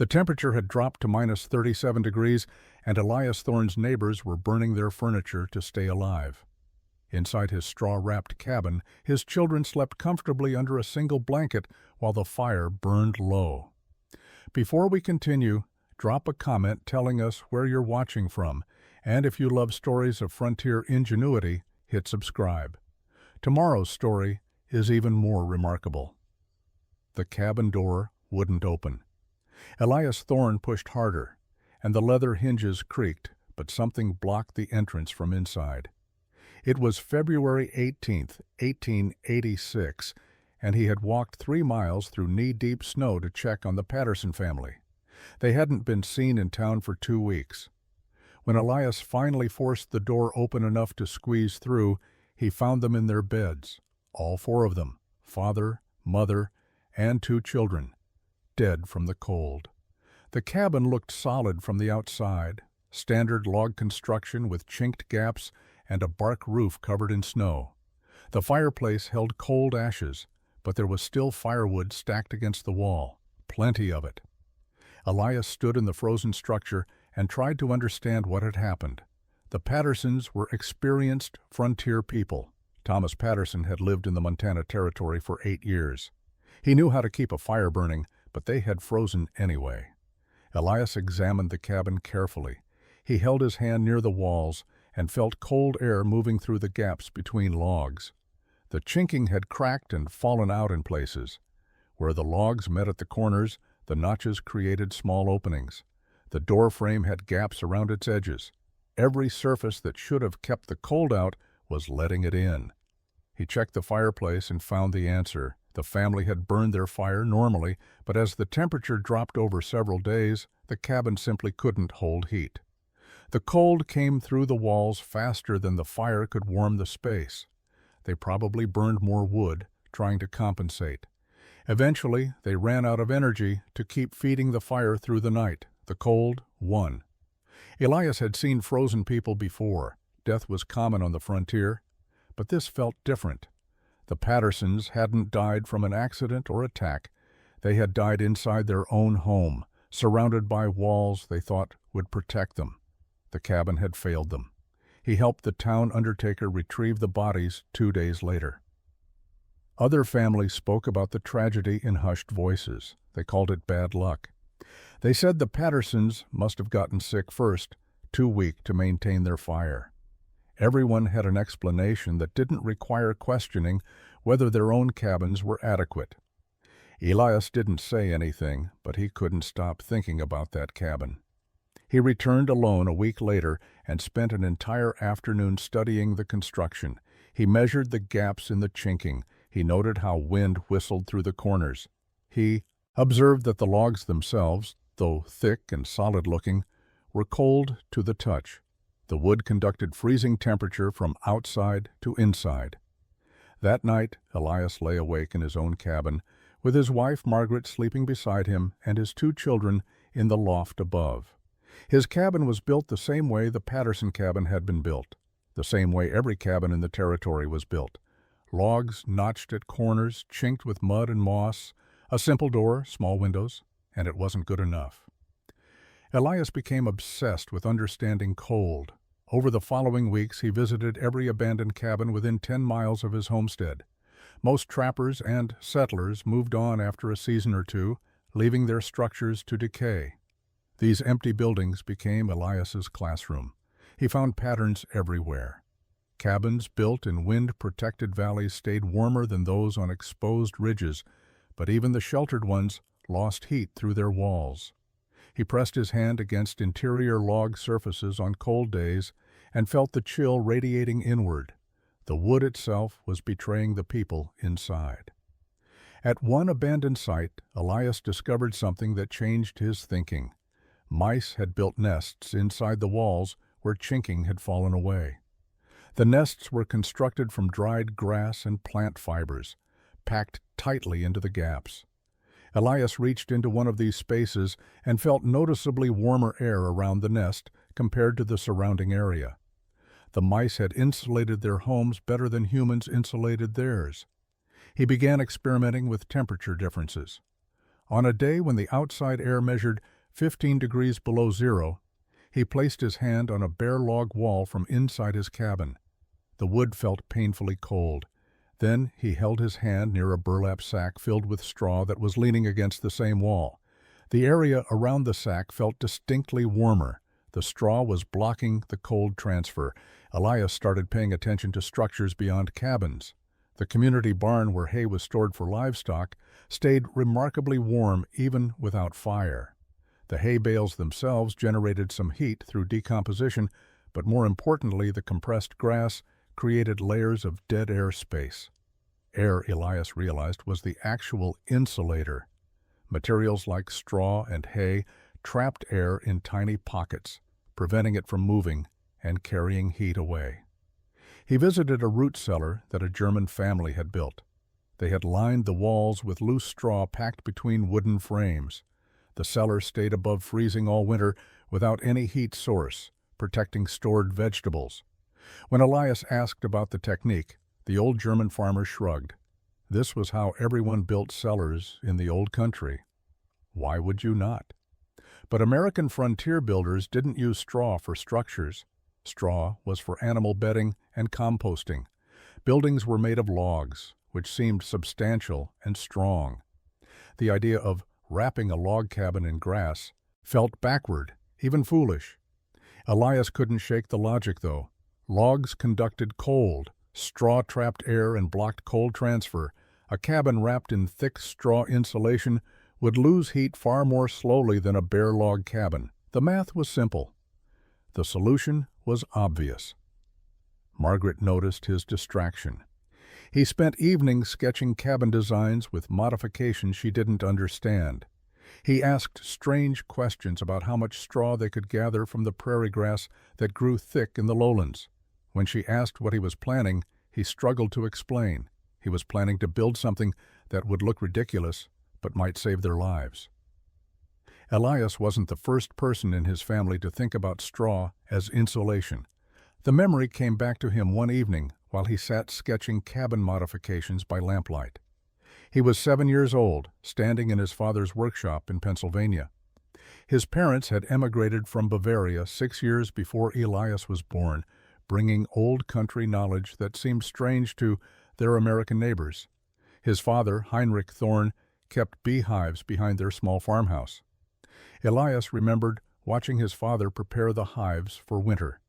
The temperature had dropped to minus 37 degrees, and Elias Thorne's neighbors were burning their furniture to stay alive. Inside his straw-wrapped cabin, his children slept comfortably under a single blanket while the fire burned low. Before we continue, drop a comment telling us where you're watching from, and if you love stories of frontier ingenuity, hit subscribe. Tomorrow's story is even more remarkable. The cabin door wouldn't open. Elias Thorne pushed harder, and the leather hinges creaked, but something blocked the entrance from inside. It was February 18th, 1886, and he had walked 3 miles through knee-deep snow to check on the Patterson family. They hadn't been seen in town for 2 weeks. When Elias finally forced the door open enough to squeeze through, he found them in their beds, all 4 of them, father, mother, and 2 children, dead from the cold. The cabin looked solid from the outside, standard log construction with chinked gaps and a bark roof covered in snow. The fireplace held cold ashes, but there was still firewood stacked against the wall, plenty of it. Elias stood in the frozen structure and tried to understand what had happened. The Pattersons were experienced frontier people. Thomas Patterson had lived in the Montana Territory for 8 years. He knew how to keep a fire burning, but they had frozen anyway. Elias examined the cabin carefully. He held his hand near the walls and felt cold air moving through the gaps between logs. The chinking had cracked and fallen out in places. Where the logs met at the corners, the notches created small openings. The door frame had gaps around its edges. Every surface that should have kept the cold out was letting it in. He checked the fireplace and found the answer. The family had burned their fire normally, but as the temperature dropped over several days, the cabin simply couldn't hold heat. The cold came through the walls faster than the fire could warm the space. They probably burned more wood, trying to compensate. Eventually, they ran out of energy to keep feeding the fire through the night. The cold won. Elias had seen frozen people before. Death was common on the frontier, but this felt different. The Pattersons hadn't died from an accident or attack. They had died inside their own home, surrounded by walls they thought would protect them. The cabin had failed them. He helped the town undertaker retrieve the bodies 2 days later. Other families spoke about the tragedy in hushed voices. They called it bad luck. They said the Pattersons must have gotten sick first, too weak to maintain their fire. Everyone had an explanation that didn't require questioning whether their own cabins were adequate. Elias didn't say anything, but he couldn't stop thinking about that cabin. He returned alone a week later and spent an entire afternoon studying the construction. He measured the gaps in the chinking. He noted how wind whistled through the corners. He observed that the logs themselves, though thick and solid-looking, were cold to the touch. The wood conducted freezing temperature from outside to inside. That night, Elias lay awake in his own cabin, with his wife Margaret sleeping beside him and his 2 children in the loft above. His cabin was built the same way the Patterson cabin had been built, the same way every cabin in the territory was built. Logs notched at corners, chinked with mud and moss, a simple door, small windows, and it wasn't good enough. Elias became obsessed with understanding cold. Over the following weeks, he visited every abandoned cabin within 10 miles of his homestead. Most trappers and settlers moved on after a season or 2, leaving their structures to decay. These empty buildings became Elias's classroom. He found patterns everywhere. Cabins built in wind-protected valleys stayed warmer than those on exposed ridges, but even the sheltered ones lost heat through their walls. He pressed his hand against interior log surfaces on cold days and felt the chill radiating inward. The wood itself was betraying the people inside. At one abandoned site, Elias discovered something that changed his thinking. Mice had built nests inside the walls where chinking had fallen away. The nests were constructed from dried grass and plant fibers, packed tightly into the gaps. Elias reached into one of these spaces and felt noticeably warmer air around the nest compared to the surrounding area. The mice had insulated their homes better than humans insulated theirs. He began experimenting with temperature differences. On a day when the outside air measured 15 degrees below zero, he placed his hand on a bare log wall from inside his cabin. The wood felt painfully cold. Then he held his hand near a burlap sack filled with straw that was leaning against the same wall. The area around the sack felt distinctly warmer. The straw was blocking the cold transfer. Elias started paying attention to structures beyond cabins. The community barn where hay was stored for livestock stayed remarkably warm even without fire. The hay bales themselves generated some heat through decomposition, but more importantly, the compressed grass created layers of dead air space. Air, Elias realized, was the actual insulator. Materials like straw and hay trapped air in tiny pockets, preventing it from moving and carrying heat away. He visited a root cellar that a German family had built. They had lined the walls with loose straw packed between wooden frames. The cellar stayed above freezing all winter without any heat source, protecting stored vegetables. When Elias asked about the technique, the old German farmer shrugged. This was how everyone built cellars in the old country. Why would you not? But American frontier builders didn't use straw for structures. Straw was for animal bedding and composting. Buildings were made of logs, which seemed substantial and strong. The idea of wrapping a log cabin in grass felt backward, even foolish. Elias couldn't shake the logic, though. Logs conducted cold, straw trapped air and blocked cold transfer. A cabin wrapped in thick straw insulation would lose heat far more slowly than a bare log cabin. The math was simple. The solution was obvious. Margaret noticed his distraction. He spent evenings sketching cabin designs with modifications she didn't understand. He asked strange questions about how much straw they could gather from the prairie grass that grew thick in the lowlands. When she asked what he was planning, he struggled to explain. He was planning to build something that would look ridiculous, but might save their lives. Elias wasn't the first person in his family to think about straw as insulation. The memory came back to him one evening while he sat sketching cabin modifications by lamplight. He was 7 years old, standing in his father's workshop in Pennsylvania. His parents had emigrated from Bavaria 6 years before Elias was born, bringing old country knowledge that seemed strange to their American neighbors. His father, Heinrich Thorn, kept beehives behind their small farmhouse. Elias remembered watching his father prepare the hives for winter.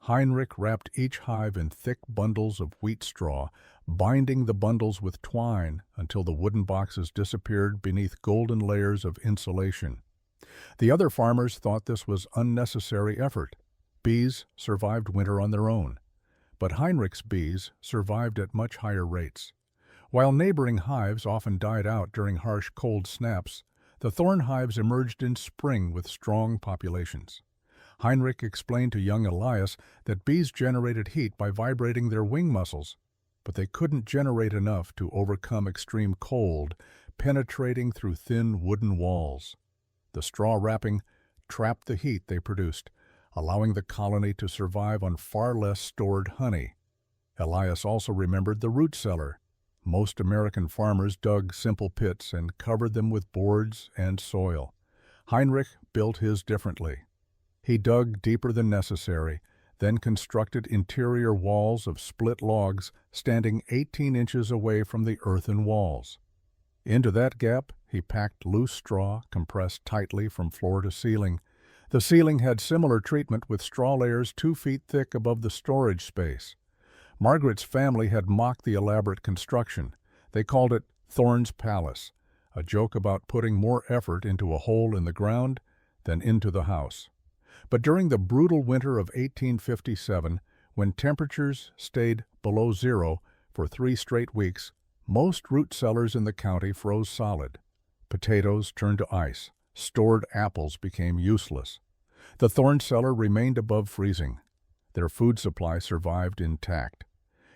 Heinrich wrapped each hive in thick bundles of wheat straw, binding the bundles with twine until the wooden boxes disappeared beneath golden layers of insulation. The other farmers thought this was unnecessary effort. Bees survived winter on their own. But Heinrich's bees survived at much higher rates. While neighboring hives often died out during harsh cold snaps, the thorn hives emerged in spring with strong populations. Heinrich explained to young Elias that bees generated heat by vibrating their wing muscles, but they couldn't generate enough to overcome extreme cold, penetrating through thin wooden walls. The straw wrapping trapped the heat they produced, allowing the colony to survive on far less stored honey. Elias also remembered the root cellar. Most American farmers dug simple pits and covered them with boards and soil. Heinrich built his differently. He dug deeper than necessary, then constructed interior walls of split logs standing 18 inches away from the earthen walls. Into that gap, he packed loose straw compressed tightly from floor to ceiling. The ceiling had similar treatment with straw layers 2 feet thick above the storage space. Margaret's family had mocked the elaborate construction. They called it Thorn's Palace, a joke about putting more effort into a hole in the ground than into the house. But during the brutal winter of 1857, when temperatures stayed below zero for 3 straight weeks, most root cellars in the county froze solid. Potatoes turned to ice. Stored apples became useless. The thorn cellar remained above freezing. Their food supply survived intact.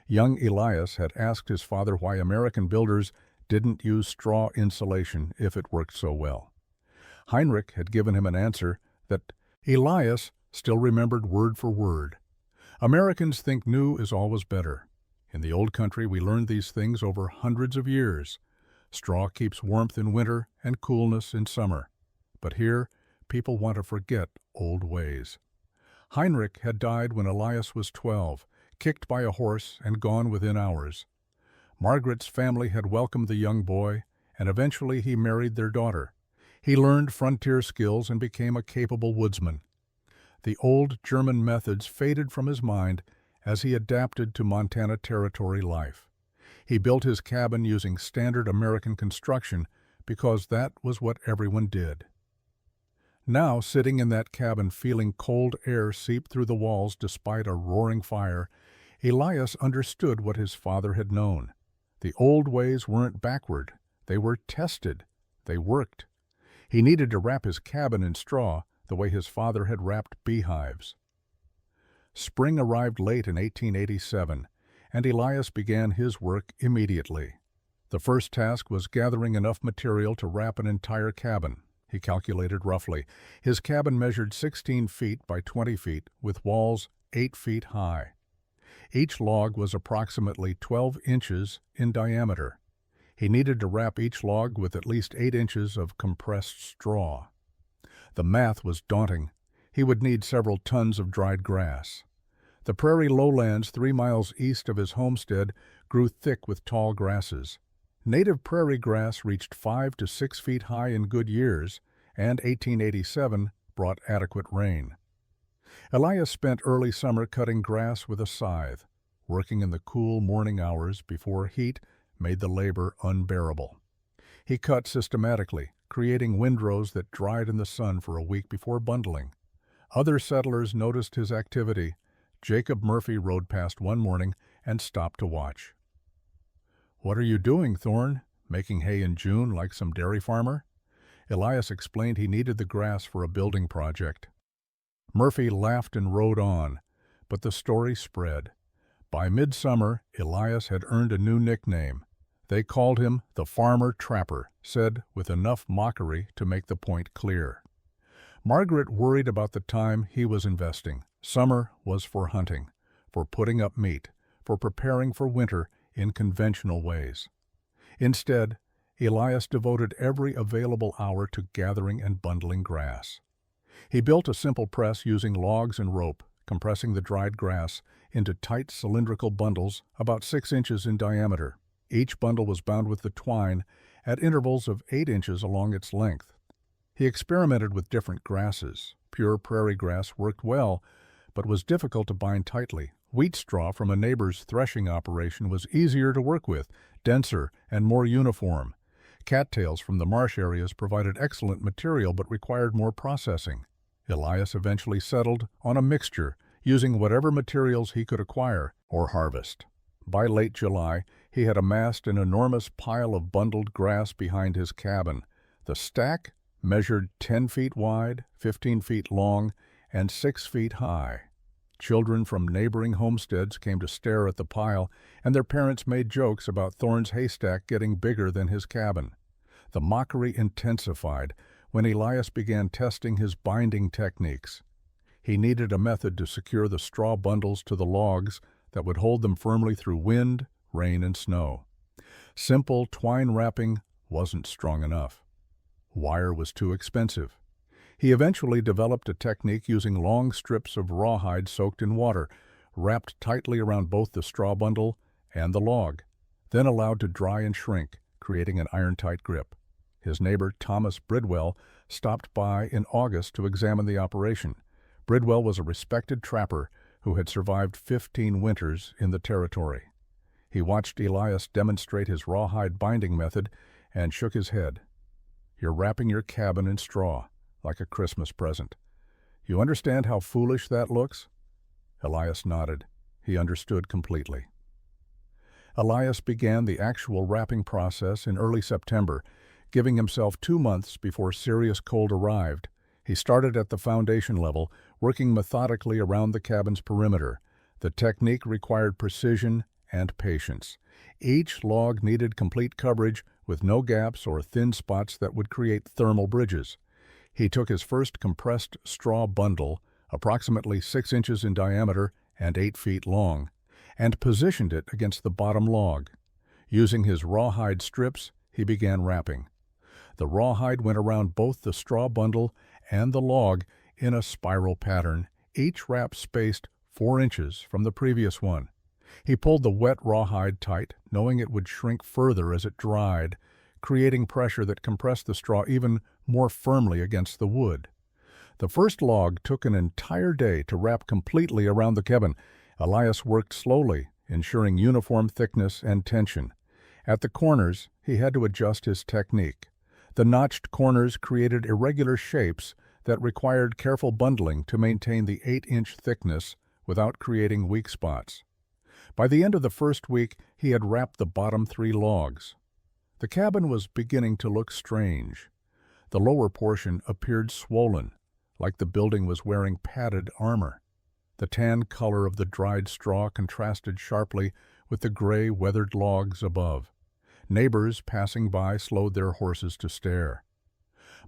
Young Elias had asked his father why American builders didn't use straw insulation if it worked so well. Heinrich had given him an answer that Elias still remembered word for word. Americans think new is always better. In the old country, we learned these things over hundreds of years. Straw keeps warmth in winter and coolness in summer. But here, people want to forget old ways. Heinrich had died when Elias was 12, kicked by a horse and gone within hours. Margaret's family had welcomed the young boy, and eventually he married their daughter. He learned frontier skills and became a capable woodsman. The old German methods faded from his mind as he adapted to Montana Territory life. He built his cabin using standard American construction because that was what everyone did. Now, sitting in that cabin feeling cold air seep through the walls despite a roaring fire, Elias understood what his father had known. The old ways weren't backward. They were tested. They worked. He needed to wrap his cabin in straw the way his father had wrapped beehives. Spring arrived late in 1887, and Elias began his work immediately. The first task was gathering enough material to wrap an entire cabin. He calculated roughly. His cabin measured 16 feet by 20 feet, with walls 8 feet high. Each log was approximately 12 inches in diameter. He needed to wrap each log with at least 8 inches of compressed straw. The math was daunting. He would need several tons of dried grass. The prairie lowlands 3 miles east of his homestead grew thick with tall grasses. Native prairie grass reached 5 to 6 feet high in good years, and 1887 brought adequate rain. Elias spent early summer cutting grass with a scythe, working in the cool morning hours before heat made the labor unbearable. He cut systematically, creating windrows that dried in the sun for a week before bundling. Other settlers noticed his activity. Jacob Murphy rode past one morning and stopped to watch. "What are you doing, Thorne? Making hay in June like some dairy farmer?" Elias explained he needed the grass for a building project. Murphy laughed and rode on, but the story spread. By midsummer, Elias had earned a new nickname. They called him the Farmer Trapper, said with enough mockery to make the point clear. Margaret worried about the time he was investing. Summer was for hunting, for putting up meat, for preparing for winter in conventional ways. Instead, Elias devoted every available hour to gathering and bundling grass. He built a simple press using logs and rope, compressing the dried grass into tight cylindrical bundles about 6 inches in diameter. Each bundle was bound with the twine at intervals of 8 inches along its length. He experimented with different grasses. Pure prairie grass worked well, but was difficult to bind tightly. Wheat straw from a neighbor's threshing operation was easier to work with, denser, and more uniform. Cattails from the marsh areas provided excellent material but required more processing. Elias eventually settled on a mixture, using whatever materials he could acquire or harvest. By late July, he had amassed an enormous pile of bundled grass behind his cabin. The stack measured 10 feet wide, 15 feet long, and 6 feet high. Children from neighboring homesteads came to stare at the pile, and their parents made jokes about Thorne's haystack getting bigger than his cabin. The mockery intensified when Elias began testing his binding techniques. He needed a method to secure the straw bundles to the logs that would hold them firmly through wind, rain, and snow. Simple twine wrapping wasn't strong enough. Wire was too expensive. He eventually developed a technique using long strips of rawhide soaked in water, wrapped tightly around both the straw bundle and the log, then allowed to dry and shrink, creating an iron-tight grip. His neighbor, Thomas Bridwell, stopped by in August to examine the operation. Bridwell was a respected trapper who had survived 15 winters in the territory. He watched Elias demonstrate his rawhide binding method and shook his head. "You're wrapping your cabin in straw, like a Christmas present. You understand how foolish that looks?" Elias nodded. He understood completely. Elias began the actual wrapping process in early September, giving himself 2 months before serious cold arrived. He started at the foundation level, working methodically around the cabin's perimeter. The technique required precision and patience. Each log needed complete coverage with no gaps or thin spots that would create thermal bridges. He took his first compressed straw bundle, approximately 6 inches in diameter and 8 feet long, and positioned it against the bottom log. Using his rawhide strips, he began wrapping. The rawhide went around both the straw bundle and the log in a spiral pattern, each wrap spaced 4 inches from the previous one. He pulled the wet rawhide tight, knowing it would shrink further as it dried, creating pressure that compressed the straw even more firmly against the wood. The first log took an entire day to wrap completely around the cabin. Elias worked slowly, ensuring uniform thickness and tension. At the corners, he had to adjust his technique. The notched corners created irregular shapes that required careful bundling to maintain the 8-inch thickness without creating weak spots. By the end of the first week, he had wrapped the bottom 3 logs. The cabin was beginning to look strange. The lower portion appeared swollen, like the building was wearing padded armor. The tan color of the dried straw contrasted sharply with the gray, weathered logs above. Neighbors passing by slowed their horses to stare.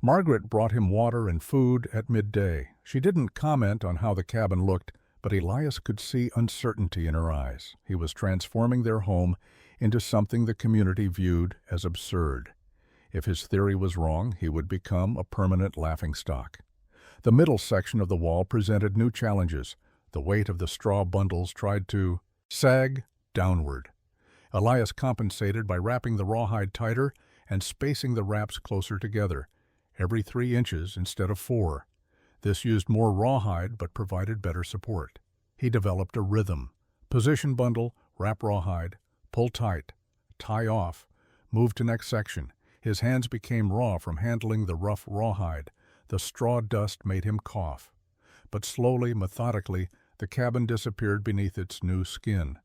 Margaret brought him water and food at midday. She didn't comment on how the cabin looked, but Elias could see uncertainty in her eyes. He was transforming their home into something the community viewed as absurd. If his theory was wrong, he would become a permanent laughingstock. The middle section of the wall presented new challenges. The weight of the straw bundles tried to sag downward. Elias compensated by wrapping the rawhide tighter and spacing the wraps closer together, every 3 inches instead of 4. This used more rawhide but provided better support. He developed a rhythm. Position bundle, wrap rawhide, pull tight, tie off, move to next section. His hands became raw from handling the rough rawhide. The straw dust made him cough. But slowly, methodically, the cabin disappeared beneath its new skin.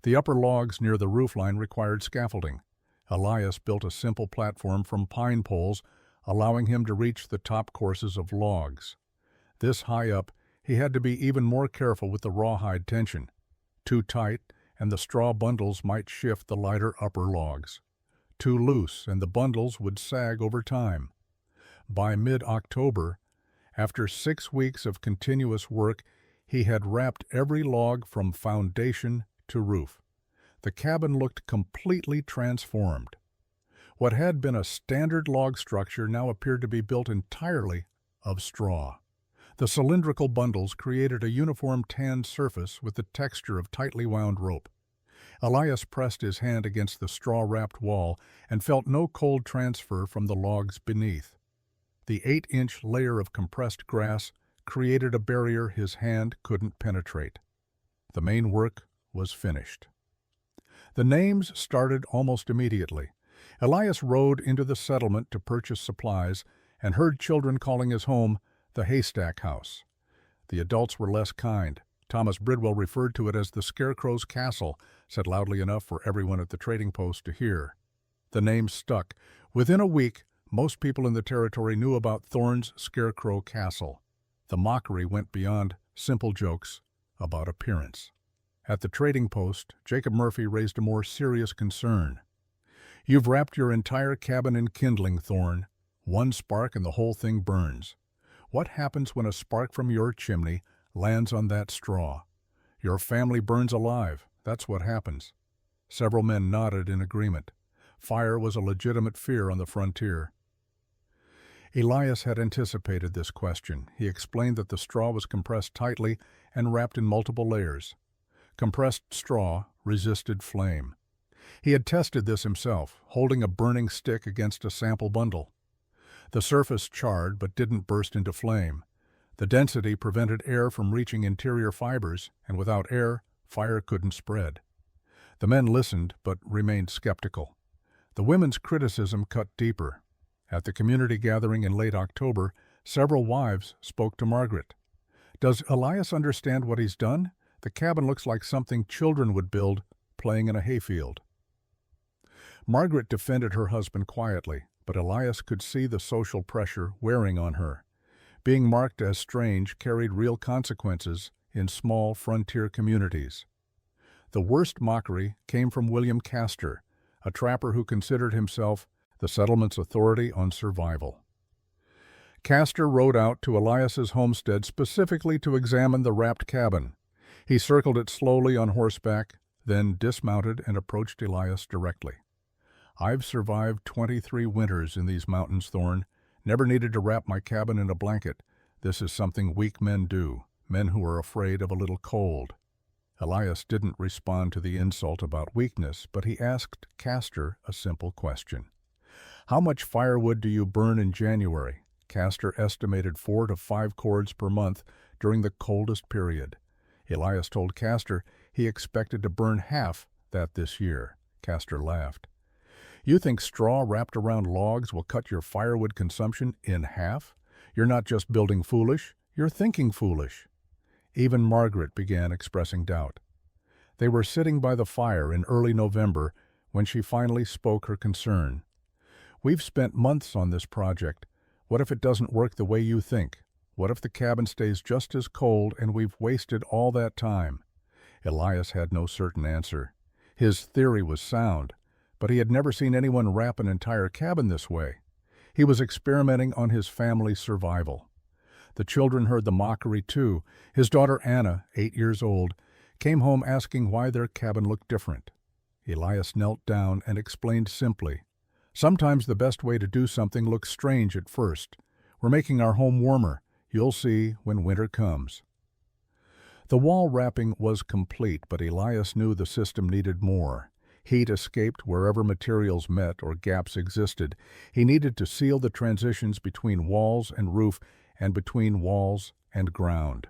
The upper logs near the roofline required scaffolding. Elias built a simple platform from pine poles, allowing him to reach the top courses of logs. This high up, he had to be even more careful with the rawhide tension. Too tight, and the straw bundles might shift the lighter upper logs. Too loose, and the bundles would sag over time. By mid-October, after 6 weeks of continuous work, he had wrapped every log from foundation to roof. The cabin looked completely transformed. What had been a standard log structure now appeared to be built entirely of straw. The cylindrical bundles created a uniform tan surface with the texture of tightly wound rope. Elias pressed his hand against the straw-wrapped wall and felt no cold transfer from the logs beneath. The 8-inch layer of compressed grass created a barrier his hand couldn't penetrate. The main work was finished. The names started almost immediately. Elias rode into the settlement to purchase supplies and heard children calling his home the Haystack House. The adults were less kind. Thomas Bridwell referred to it as the Scarecrow's Castle, said loudly enough for everyone at the trading post to hear. The name stuck. Within a week, most people in the territory knew about Thorne's Scarecrow Castle. The mockery went beyond simple jokes about appearance. At the trading post, Jacob Murphy raised a more serious concern. "You've wrapped your entire cabin in kindling, Thorne. One spark and the whole thing burns. What happens when a spark from your chimney lands on that straw? Your family burns alive. That's what happens." Several men nodded in agreement. Fire was a legitimate fear on the frontier. Elias had anticipated this question. He explained that the straw was compressed tightly and wrapped in multiple layers. Compressed straw resisted flame. He had tested this himself, holding a burning stick against a sample bundle. The surface charred but didn't burst into flame. The density prevented air from reaching interior fibers, and without air, fire couldn't spread. The men listened but remained skeptical. The women's criticism cut deeper. At the community gathering in late October, several wives spoke to Margaret. "Does Elias understand what he's done? The cabin looks like something children would build, playing in a hayfield." Margaret defended her husband quietly, but Elias could see the social pressure wearing on her. Being marked as strange carried real consequences in small frontier communities. The worst mockery came from William Castor, a trapper who considered himself the settlement's authority on survival. Castor rode out to Elias's homestead specifically to examine the wrapped cabin. He circled it slowly on horseback, then dismounted and approached Elias directly. "I've survived 23 winters in these mountains, Thorn. Never needed to wrap my cabin in a blanket. This is something weak men do, men who are afraid of a little cold." Elias didn't respond to the insult about weakness, but he asked Castor a simple question. "How much firewood do you burn in January?" Castor estimated 4 to 5 cords per month during the coldest period. Elias told Castor he expected to burn half that this year. Castor laughed. "You think straw wrapped around logs will cut your firewood consumption in half? You're not just building foolish, you're thinking foolish." Even Margaret began expressing doubt. They were sitting by the fire in early November when she finally spoke her concern. "We've spent months on this project. What if it doesn't work the way you think? What if the cabin stays just as cold and we've wasted all that time?" Elias had no certain answer. His theory was sound, but he had never seen anyone wrap an entire cabin this way. He was experimenting on his family's survival. The children heard the mockery too. His daughter Anna, 8 years old, came home asking why their cabin looked different. Elias knelt down and explained simply, "Sometimes the best way to do something looks strange at first. We're making our home warmer. You'll see when winter comes." The wall wrapping was complete, but Elias knew the system needed more. Heat escaped wherever materials met or gaps existed. He needed to seal the transitions between walls and roof and between walls and ground.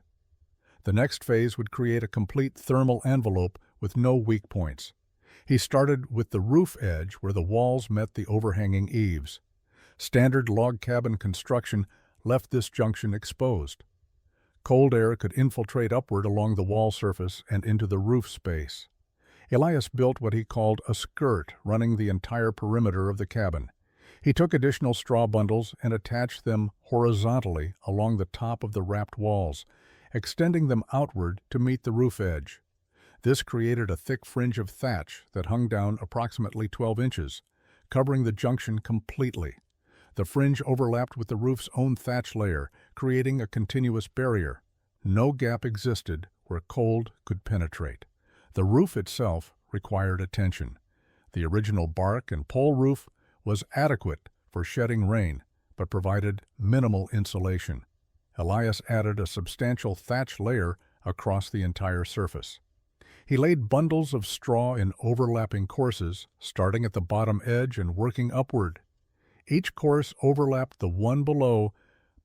The next phase would create a complete thermal envelope with no weak points. He started with the roof edge where the walls met the overhanging eaves. Standard log cabin construction left this junction exposed. Cold air could infiltrate upward along the wall surface and into the roof space. Elias built what he called a skirt running the entire perimeter of the cabin. He took additional straw bundles and attached them horizontally along the top of the wrapped walls, extending them outward to meet the roof edge. This created a thick fringe of thatch that hung down approximately 12 inches, covering the junction completely. The fringe overlapped with the roof's own thatch layer, creating a continuous barrier. No gap existed where cold could penetrate. The roof itself required attention. The original bark and pole roof was adequate for shedding rain, but provided minimal insulation. Elias added a substantial thatch layer across the entire surface. He laid bundles of straw in overlapping courses, starting at the bottom edge and working upward. Each course overlapped the one below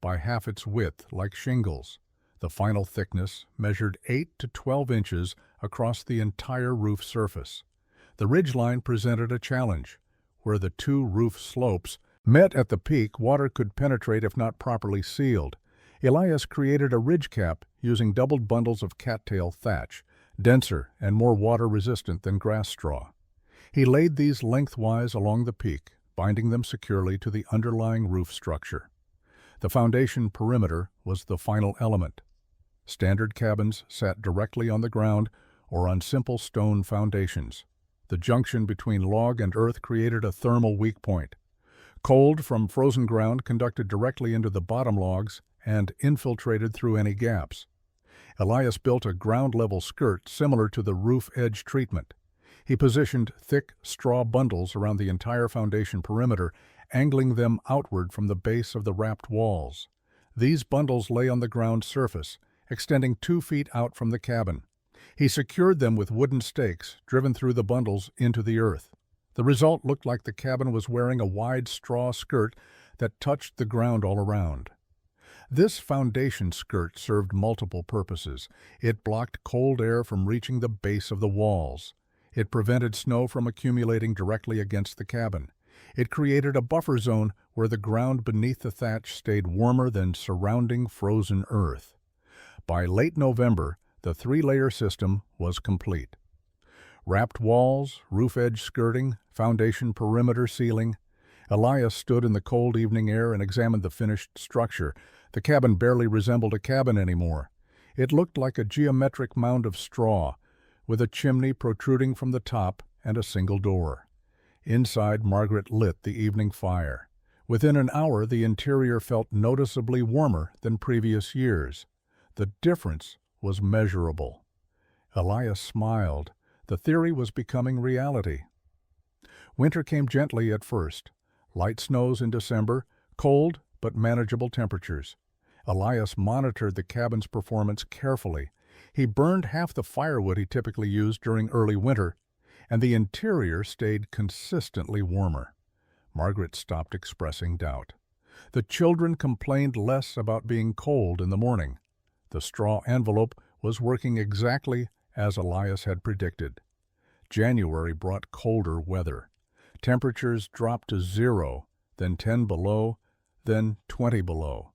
by half its width, like shingles. The final thickness measured 8 to 12 inches across the entire roof surface. The ridgeline presented a challenge. Where the two roof slopes met at the peak, water could penetrate if not properly sealed. Elias created a ridge cap using doubled bundles of cattail thatch, denser and more water-resistant than grass straw. He laid these lengthwise along the peak, binding them securely to the underlying roof structure. The foundation perimeter was the final element. Standard cabins sat directly on the ground or on simple stone foundations. The junction between log and earth created a thermal weak point. Cold from frozen ground conducted directly into the bottom logs and infiltrated through any gaps. Elias built a ground-level skirt similar to the roof edge treatment. He positioned thick straw bundles around the entire foundation perimeter, angling them outward from the base of the wrapped walls. These bundles lay on the ground surface, extending 2 feet out from the cabin. He secured them with wooden stakes driven through the bundles into the earth. The result looked like the cabin was wearing a wide straw skirt that touched the ground all around. This foundation skirt served multiple purposes. It blocked cold air from reaching the base of the walls. It prevented snow from accumulating directly against the cabin. It created a buffer zone where the ground beneath the thatch stayed warmer than surrounding frozen earth. By late November, the 3-layer system was complete. Wrapped walls, roof edge skirting, foundation perimeter sealing. Elias stood in the cold evening air and examined the finished structure. The cabin barely resembled a cabin anymore. It looked like a geometric mound of straw, with a chimney protruding from the top and a single door. Inside, Margaret lit the evening fire. Within an hour, the interior felt noticeably warmer than previous years. The difference was measurable. Elias smiled. The theory was becoming reality. Winter came gently at first. Light snows in December, cold but manageable temperatures. Elias monitored the cabin's performance carefully. He burned half the firewood he typically used during early winter, and the interior stayed consistently warmer. Margaret stopped expressing doubt. The children complained less about being cold in the morning. The straw envelope was working exactly as Elias had predicted. January brought colder weather. Temperatures dropped to 0, then 10 below, then 20 below.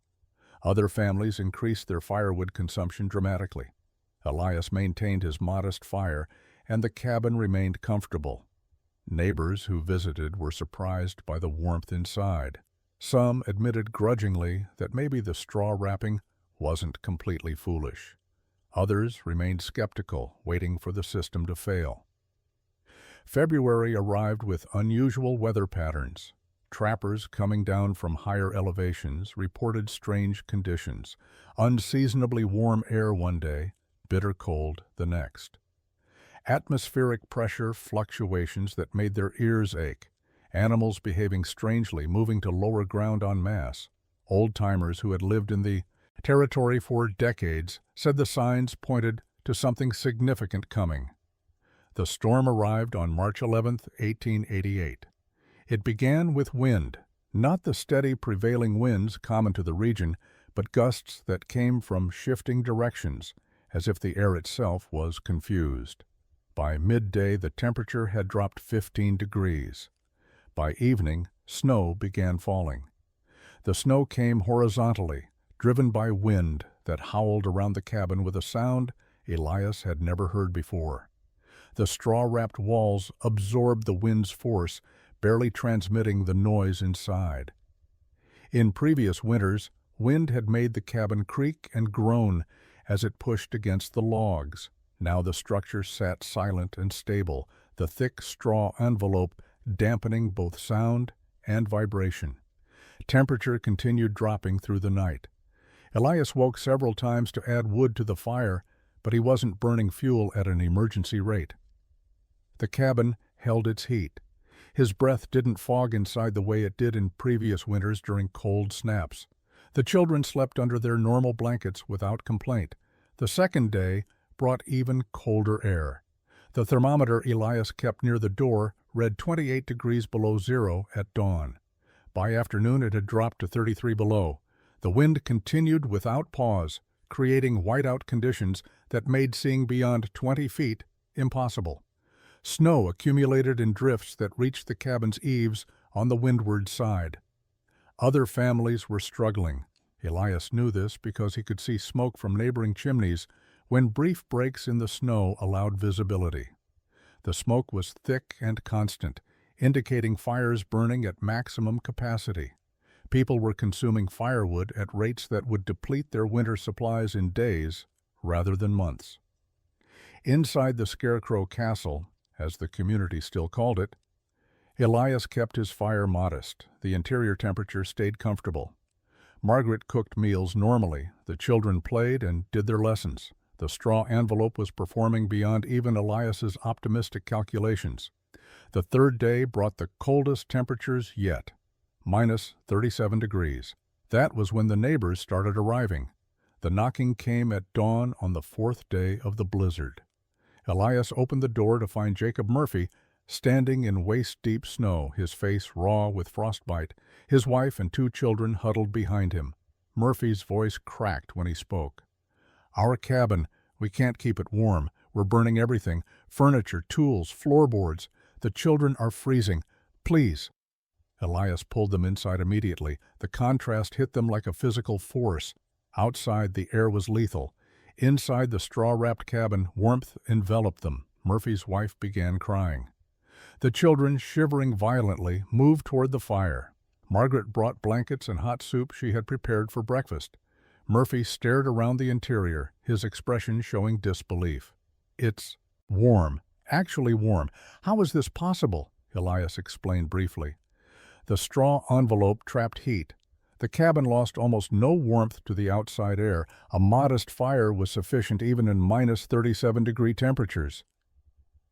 Other families increased their firewood consumption dramatically. Elias maintained his modest fire, and the cabin remained comfortable. Neighbors who visited were surprised by the warmth inside. Some admitted grudgingly that maybe the straw wrapping wasn't completely foolish. Others remained skeptical, waiting for the system to fail. February arrived with unusual weather patterns. Trappers coming down from higher elevations reported strange conditions: unseasonably warm air one day, bitter cold the next. Atmospheric pressure fluctuations that made their ears ache. Animals behaving strangely, moving to lower ground en masse. Old-timers who had lived in the territory for decades said the signs pointed to something significant coming. The storm arrived on March 11, 1888. It began with wind, not the steady prevailing winds common to the region, but gusts that came from shifting directions, as if the air itself was confused. By midday, the temperature had dropped 15 degrees. By evening, snow began falling. The snow came horizontally, driven by wind that howled around the cabin with a sound Elias had never heard before. The straw-wrapped walls absorbed the wind's force, barely transmitting the noise inside. In previous winters, wind had made the cabin creak and groan as it pushed against the logs. Now the structure sat silent and stable, the thick straw envelope dampening both sound and vibration. Temperature continued dropping through the night. Elias woke several times to add wood to the fire, but he wasn't burning fuel at an emergency rate. The cabin held its heat. His breath didn't fog inside the way it did in previous winters during cold snaps. The children slept under their normal blankets without complaint. The second day brought even colder air. The thermometer Elias kept near the door read 28 degrees below zero at dawn. By afternoon it had dropped to 33 below. The wind continued without pause, creating whiteout conditions that made seeing beyond 20 feet impossible. Snow accumulated in drifts that reached the cabin's eaves on the windward side. Other families were struggling. Elias knew this because he could see smoke from neighboring chimneys when brief breaks in the snow allowed visibility. The smoke was thick and constant, indicating fires burning at maximum capacity. People were consuming firewood at rates that would deplete their winter supplies in days rather than months. Inside the Scarecrow Castle, as the community still called it, Elias kept his fire modest. The interior temperature stayed comfortable. Margaret cooked meals normally. The children played and did their lessons. The straw envelope was performing beyond even Elias's optimistic calculations. The third day brought the coldest temperatures yet, minus 37 degrees. That was when the neighbors started arriving. The knocking came at dawn on the fourth day of the blizzard. Elias opened the door to find Jacob Murphy standing in waist-deep snow, his face raw with frostbite, his wife and 2 children huddled behind him. Murphy's voice cracked when he spoke. "Our cabin, we can't keep it warm. We're burning everything, furniture, tools, floorboards. The children are freezing. Please." Elias pulled them inside immediately. The contrast hit them like a physical force. Outside, the air was lethal. Inside the straw-wrapped cabin, warmth enveloped them. Murphy's wife began crying. The children, shivering violently, moved toward the fire. Margaret brought blankets and hot soup she had prepared for breakfast. Murphy stared around the interior, his expression showing disbelief. "It's warm, actually warm. How is this possible?" Elias explained briefly. The straw envelope trapped heat. The cabin lost almost no warmth to the outside air. A modest fire was sufficient even in minus 37-degree temperatures.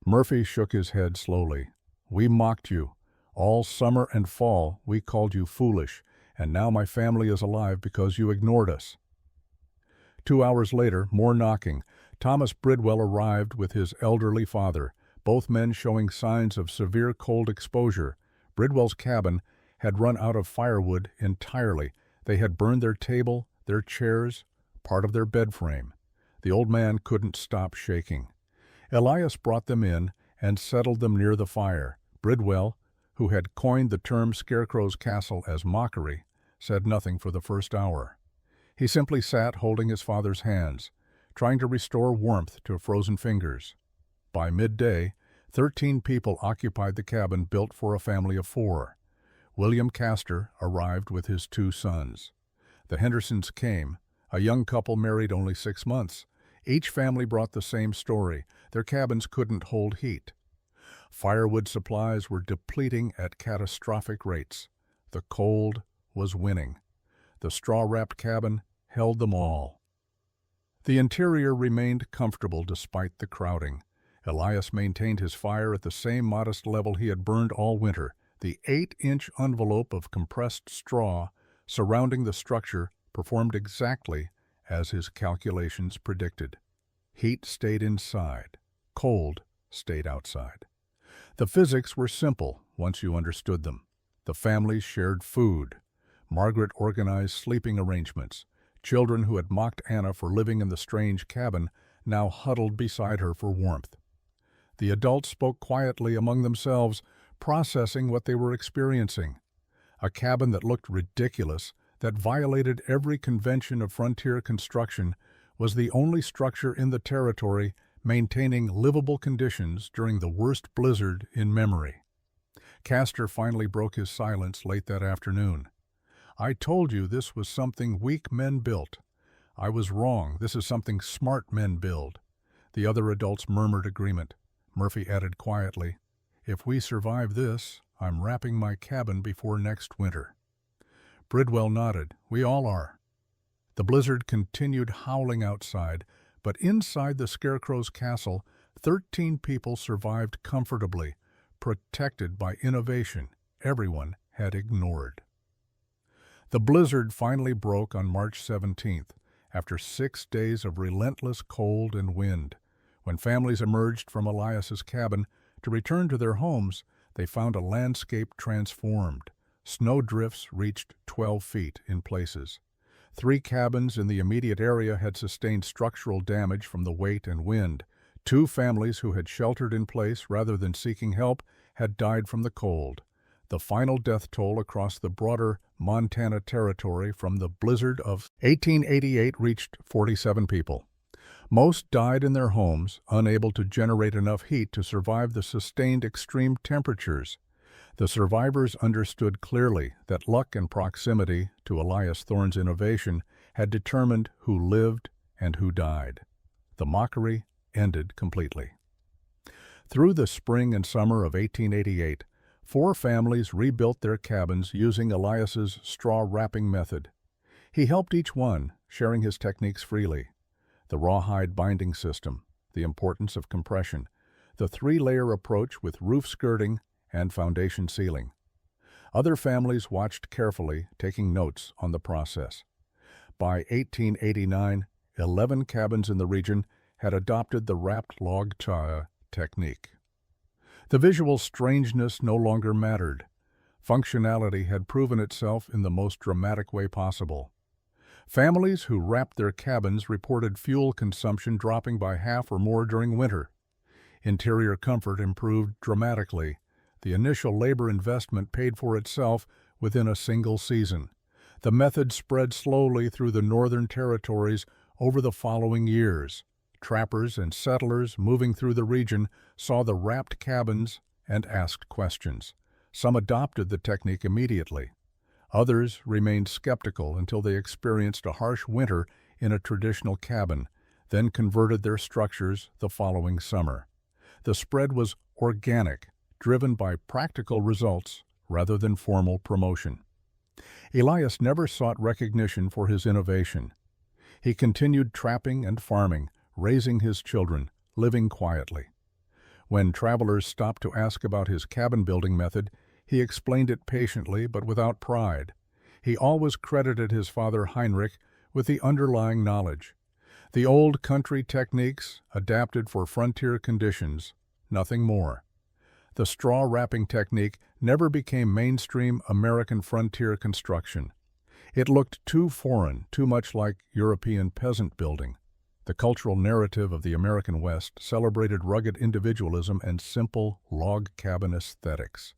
Murphy shook his head slowly. "We mocked you. All summer and fall we called you foolish, and now my family is alive because you ignored us." 2 hours later, more knocking. Thomas Bridwell arrived with his elderly father, both men showing signs of severe cold exposure. Bridwell's cabin had run out of firewood entirely. They had burned their table, their chairs, part of their bed frame. The old man couldn't stop shaking. Elias brought them in and settled them near the fire. Bridwell, who had coined the term Scarecrow's castle as mockery, said nothing for the first hour. He simply sat holding his father's hands, trying to restore warmth to frozen fingers. By midday, 13 people occupied the cabin built for a family of 4. William Castor arrived with his 2 sons. The Hendersons came, a young couple married only 6 months. Each family brought the same story. Their cabins couldn't hold heat. Firewood supplies were depleting at catastrophic rates. The cold was winning. The straw-wrapped cabin held them all. The interior remained comfortable despite the crowding. Elias maintained his fire at the same modest level he had burned all winter. The 8-inch envelope of compressed straw surrounding the structure performed exactly as his calculations predicted. Heat stayed inside. Cold stayed outside. The physics were simple once you understood them. The families shared food. Margaret organized sleeping arrangements. Children who had mocked Anna for living in the strange cabin now huddled beside her for warmth. The adults spoke quietly among themselves, processing what they were experiencing. A cabin that looked ridiculous, that violated every convention of frontier construction, was the only structure in the territory maintaining livable conditions during the worst blizzard in memory. Castor finally broke his silence late that afternoon. "I told you this was something weak men built. I was wrong. This is something smart men build." The other adults murmured agreement. Murphy added quietly, "If we survive this, I'm wrapping my cabin before next winter." Bridwell nodded. "We all are." The blizzard continued howling outside, but inside the Scarecrow's castle, 13 people survived comfortably, protected by innovation everyone had ignored. The blizzard finally broke on March 17th, after 6 days of relentless cold and wind. When families emerged from Elias's cabin to return to their homes, they found a landscape transformed. Snowdrifts reached 12 feet in places. 3 cabins in the immediate area had sustained structural damage from the weight and wind. 2 families who had sheltered in place rather than seeking help had died from the cold. The final death toll across the broader Montana territory from the blizzard of 1888 reached 47 people. Most died in their homes, unable to generate enough heat to survive the sustained extreme temperatures. The survivors understood clearly that luck and proximity to Elias Thorne's innovation had determined who lived and who died. The mockery ended completely. Through the spring and summer of 1888, 4 families rebuilt their cabins using Elias's straw wrapping method. He helped each one, sharing his techniques freely. The rawhide binding system, the importance of compression, the 3-layer approach with roof skirting and foundation sealing. Other families watched carefully, taking notes on the process. By 1889, 11 cabins in the region had adopted the wrapped log technique. The visual strangeness no longer mattered. Functionality had proven itself in the most dramatic way possible. Families who wrapped their cabins reported fuel consumption dropping by half or more during winter. Interior comfort improved dramatically. The initial labor investment paid for itself within a single season. The method spread slowly through the northern territories over the following years. Trappers and settlers moving through the region saw the wrapped cabins and asked questions. Some adopted the technique immediately. Others remained skeptical until they experienced a harsh winter in a traditional cabin, then converted their structures the following summer. The spread was organic, driven by practical results rather than formal promotion. Elias never sought recognition for his innovation. He continued trapping and farming, raising his children, living quietly. When travelers stopped to ask about his cabin building method, He explained it patiently but without pride. He always credited his father Heinrich with the underlying knowledge. The old country techniques adapted for frontier conditions, nothing more. The straw wrapping technique never became mainstream American frontier construction. It looked too foreign, too much like European peasant building. The cultural narrative of the American West celebrated rugged individualism and simple log cabin aesthetics.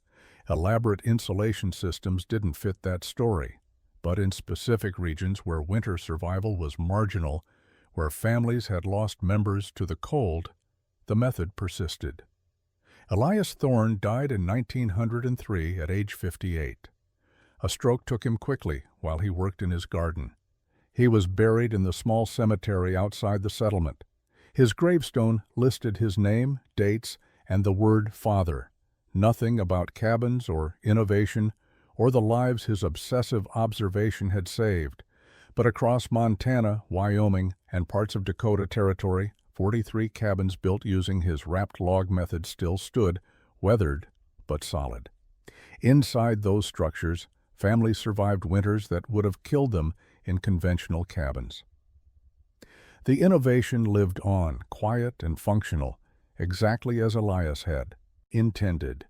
Elaborate insulation systems didn't fit that story, but in specific regions where winter survival was marginal, where families had lost members to the cold, the method persisted. Elias Thorne died in 1903 at age 58. A stroke took him quickly while he worked in his garden. He was buried in the small cemetery outside the settlement. His gravestone listed his name, dates, and the word father. Nothing about cabins or innovation or the lives his obsessive observation had saved. But across Montana, Wyoming, and parts of Dakota Territory, 43 cabins built using his wrapped log method still stood, weathered but solid. Inside those structures, families survived winters that would have killed them in conventional cabins. The innovation lived on, quiet and functional, exactly as Elias had intended.